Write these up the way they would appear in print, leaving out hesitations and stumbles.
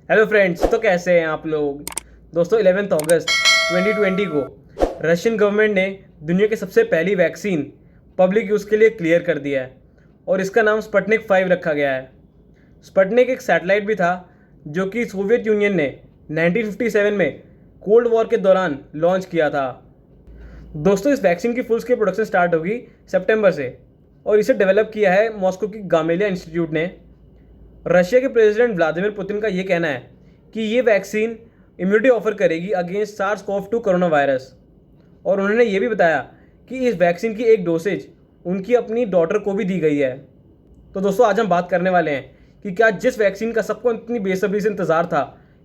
Hello friends, तो कैसे हैं आप लोग। दोस्तों 11 अगस्त 2020 को रशियन गवर्नमेंट ने दुनिया की सबसे पहली वैक्सीन पब्लिक यूज़ के लिए क्लियर कर दिया है और इसका नाम स्पुतनिक 5 रखा गया है। स्पुतनिक एक सैटेलाइट भी था जो कि सोवियत यूनियन ने 1957 में कोल्ड वॉर के दौरान लॉन्च किया था। दोस्तों इस वैक्सीन की फुल स्केल प्रोडक्शन स्टार्ट होगी सितंबर से और इसे डेवलप किया है मॉस्को की गामेलिया इंस्टीट्यूट ने। रशिया के प्रेसिडेंट व्लादिमीर पुतिन का ये कहना है कि ये वैक्सीन इम्यूनिटी ऑफर करेगी अगेंस्ट SARS-CoV-2 कोरोना वायरस, और उन्होंने ये भी बताया कि इस वैक्सीन की एक डोसेज उनकी अपनी डॉटर को भी दी गई है। तो दोस्तों आज हम बात करने वाले हैं कि क्या जिस वैक्सीन का सबको इतनी बेसब्री से इंतज़ार था,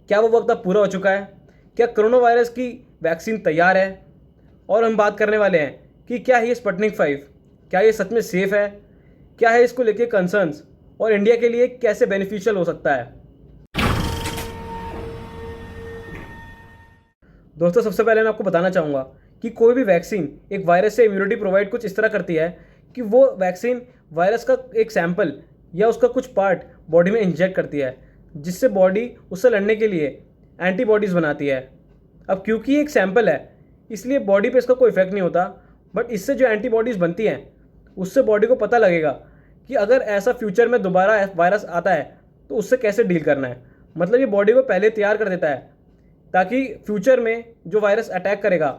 क्या वो वक्त अब पूरा हो चुका है, क्या कोरोना वायरस की वैक्सीन तैयार है। और हम बात करने वाले हैं कि क्या है ये स्पुतनिक 5, क्या ये सच में सेफ़ है, क्या है इसको लेके कंसर्न्स और इंडिया के लिए कैसे बेनिफिशियल हो सकता है। दोस्तों सबसे पहले मैं आपको बताना चाहूँगा कि कोई भी वैक्सीन एक वायरस से इम्यूनिटी प्रोवाइड कुछ इस तरह करती है कि वो वैक्सीन वायरस का एक सैंपल या उसका कुछ पार्ट बॉडी में इंजेक्ट करती है, जिससे बॉडी उससे लड़ने के लिए एंटीबॉडीज़ बनाती है। अब क्योंकि ये एक सैंपल है इसलिए बॉडी पे इसका कोई इफेक्ट नहीं होता, बट इससे जो एंटीबॉडीज़ बनती हैं उससे बॉडी को पता लगेगा कि अगर ऐसा फ्यूचर में दोबारा वायरस आता है तो उससे कैसे डील करना है। मतलब ये बॉडी को पहले तैयार कर देता है ताकि फ्यूचर में जो वायरस अटैक करेगा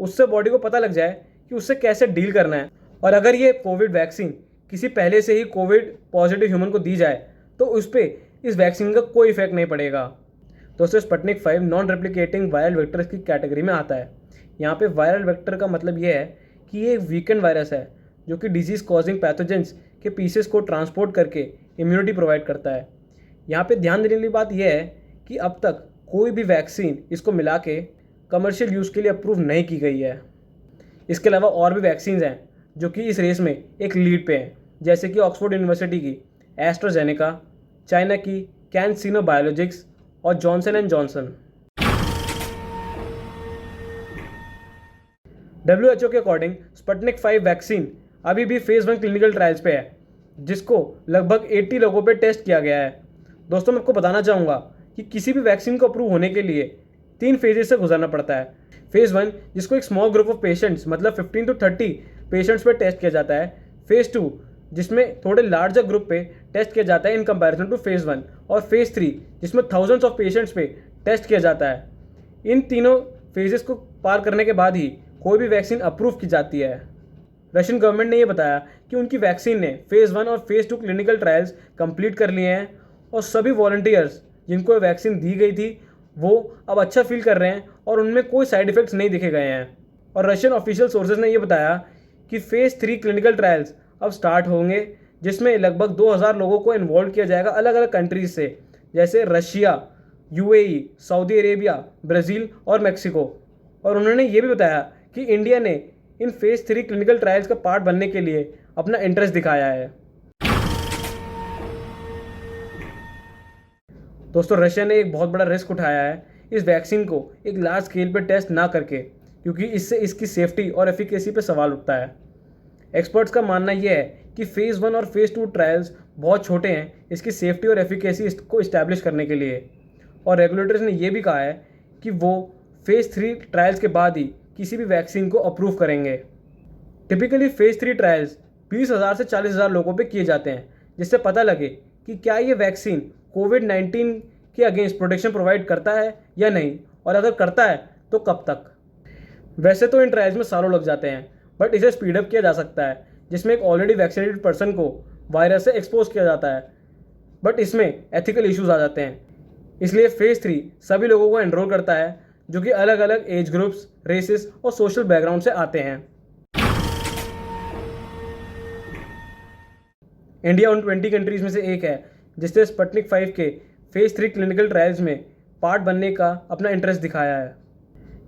उससे बॉडी को पता लग जाए कि उससे कैसे डील करना है। और अगर ये कोविड वैक्सीन किसी पहले से ही कोविड पॉजिटिव ह्यूमन को दी जाए तो उस पर इस वैक्सीन का कोई इफेक्ट नहीं पड़ेगा। दोस्तों Sputnik 5 non replicating viral vectors की कैटेगरी में आता है। यहाँ पे वायरल वेक्टर का मतलब ये है कि ये एक वीकेंड वायरस है जो कि डिजीज़ कॉजिंग पैथोजेंस के पीसेस को ट्रांसपोर्ट करके इम्यूनिटी प्रोवाइड करता है। यहाँ पे ध्यान देने वाली बात यह है कि अब तक कोई भी वैक्सीन इसको मिला के कमर्शियल यूज़ के लिए अप्रूव नहीं की गई है। इसके अलावा और भी वैक्सीन्स हैं जो कि इस रेस में एक लीड पे हैं, जैसे कि ऑक्सफोर्ड यूनिवर्सिटी की एस्ट्राजेनेका, चाइना की कैंसिनो बायोलॉजिक्स और जॉनसन एंड जॉनसन। WHO के अकॉर्डिंग स्पुतनिक 5 वैक्सीन अभी भी फेज़ 1 क्लिनिकल ट्रायल्स पे है, जिसको लगभग 80 लोगों पे टेस्ट किया गया है। दोस्तों मैं आपको बताना चाहूँगा कि किसी भी वैक्सीन को अप्रूव होने के लिए 3 फेजेस से गुजरना पड़ता है। फेज़ 1 जिसको एक स्मॉल ग्रुप ऑफ पेशेंट्स मतलब 15 to 30 पेशेंट्स पे टेस्ट किया जाता है। फेज़ 2 जिसमें थोड़े लार्जर ग्रुप पे टेस्ट किया जाता है इन कंपैरिजन टू फेज़ 1, और फेज़ 3 जिसमें थाउजेंड्स ऑफ पेशेंट्स पे टेस्ट किया जाता है। इन तीनों फेजेस को पार करने के बाद ही कोई भी वैक्सीन अप्रूव की जाती है। रशियन गवर्नमेंट ने यह बताया कि उनकी वैक्सीन ने फेज़ 1 और फेज़ 2 क्लिनिकल ट्रायल्स कंप्लीट कर लिए हैं और सभी वॉलंटियर्स जिनको वैक्सीन दी गई थी वो अब अच्छा फील कर रहे हैं और उनमें कोई साइड इफ़ेक्ट्स नहीं दिखे गए हैं। और रशियन ऑफिशियल सोर्सेज ने यह बताया कि फेज़ 3 क्लिनिकल ट्रायल्स अब स्टार्ट होंगे, जिसमें लगभग 2000 लोगों को इन्वॉल्व किया जाएगा अलग अलग कंट्रीज से, जैसे Russia, UAE, Saudi Arabia, Brazil और मेक्सिको। और उन्होंने ये भी बताया कि इंडिया ने इन फेज़ 3 क्लिनिकल ट्रायल्स का पार्ट बनने के लिए अपना इंटरेस्ट दिखाया है। दोस्तों रशिया ने एक बहुत बड़ा रिस्क उठाया है इस वैक्सीन को एक लार्ज स्केल पर टेस्ट ना करके, क्योंकि इससे इसकी सेफ्टी और एफिकेसी पे सवाल उठता है। एक्सपर्ट्स का मानना यह है कि फेज़ 1 और फेज़ 2 ट्रायल्स बहुत छोटे हैं इसकी सेफ्टी और एफिकेसी को इस्टेब्लिश करने के लिए, और रेगुलेटर्स ने यह भी कहा है कि वो फेज़ 3 ट्रायल्स के बाद ही किसी भी वैक्सीन को अप्रूव करेंगे। टिपिकली फेज़ 3 ट्रायल्स 20,000 से 40,000 लोगों पे किए जाते हैं, जिससे पता लगे कि क्या ये वैक्सीन कोविड-19 के अगेंस्ट प्रोटेक्शन प्रोवाइड करता है या नहीं, और अगर करता है तो कब तक। वैसे तो इन ट्रायल्स में सालों लग जाते हैं, बट इसे स्पीड अप किया जा सकता है, जिसमें एक ऑलरेडी वैक्सीनेटेड पर्सन को वायरस से एक्सपोज किया जाता है, बट इसमें एथिकल इश्यूज आ जाते हैं। इसलिए फेज़ 3 सभी लोगों को एनरोल करता है जो कि अलग अलग एज ग्रुप्स, रेसेस और सोशल बैकग्राउंड से आते हैं। इंडिया उन 20 कंट्रीज में से एक है जिसने स्पुतनिक 5 के फेज़ 3 क्लिनिकल ट्रायल्स में पार्ट बनने का अपना इंटरेस्ट दिखाया है।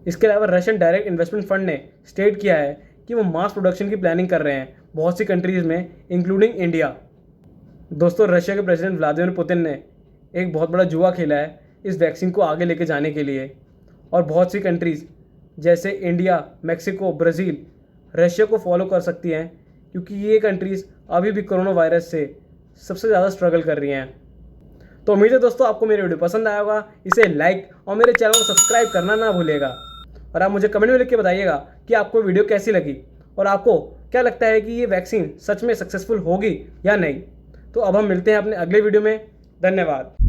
इसके अलावा रशियन डायरेक्ट इन्वेस्टमेंट फंड ने स्टेट किया है कि वो मास प्रोडक्शन की प्लानिंग कर रहे हैं बहुत सी कंट्रीज़ में, इंक्लूडिंग इंडिया। दोस्तों रशिया के प्रेसिडेंट व्लादिमीर पुतिन ने एक बहुत बड़ा जुआ खेला है इस वैक्सीन को आगे लेके जाने के लिए, और बहुत सी कंट्रीज़ जैसे इंडिया, मेक्सिको, ब्राज़ील रशिया को फॉलो कर सकती हैं, क्योंकि ये कंट्रीज़ अभी भी कोरोना वायरस से सबसे ज़्यादा स्ट्रगल कर रही हैं। तो उम्मीद है दोस्तों आपको मेरी वीडियो पसंद आया होगा। इसे लाइक और मेरे चैनल को सब्सक्राइब करना ना भूलिएगा। और आप मुझे कमेंट में लिख के बताइएगा कि आपको वीडियो कैसी लगी और आपको क्या लगता है कि ये वैक्सीन सच में सक्सेसफुल होगी या नहीं। तो अब हम मिलते हैं अपने अगले वीडियो में। धन्यवाद।